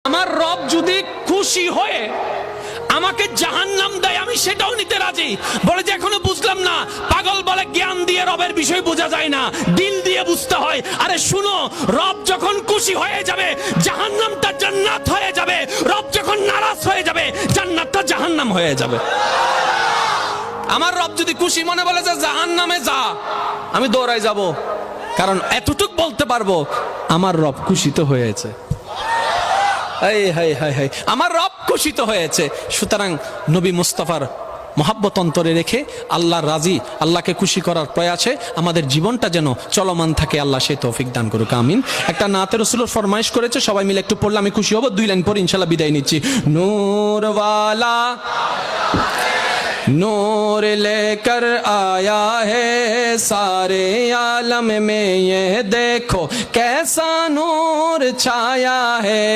আমার রব যদি খুশি হয়ে আমাকে জাহান্নাম দেয় আমি সেটাও নিতে রাজি। বলে যে এখনো বুঝলাম না। পাগল বলে জ্ঞান দিয়ে রবের বিষয় বোঝা যায় না, দিল দিয়ে বুঝতে হয়। আরে শুনো, রব যখন খুশি হয়ে যাবে জাহান্নামটা জান্নাত হয়ে যাবে, রব যখন নারাজ হয়ে যাবে জান্নাতটা জাহান্নাম হয়ে যাবে। আমার রব যদি খুশি মনে বলে যে জাহান্নামে যা, আমি দৌড়াই যাব, কারণ এতটুক বলতে পারবো আমার রব খুশি তো হয়েছে। আমার রব খুশি তো হয়েছে। সুতরাং নবী মুস্তাফার মহাব্বত অন্তরে রেখে আল্লাহর রাজি, আল্লাহকে খুশি করার প্রয়াসে আমাদের জীবনটা যেন চলমান থাকে, আল্লাহ সে তৌফিক দান করুক, আমিন। একটা নাতে রাসূলের ফরমাইশ করেছে, সবাই মিলে একটু পড়লে আমি খুশি হব। 2 লাইন পরে ইনশাআল্লাহ বিদায় নিচ্ছি। নূর ওয়ালা नूर लेकर आया है सारे आलम में, ये देखो कैसा नूर छाया है।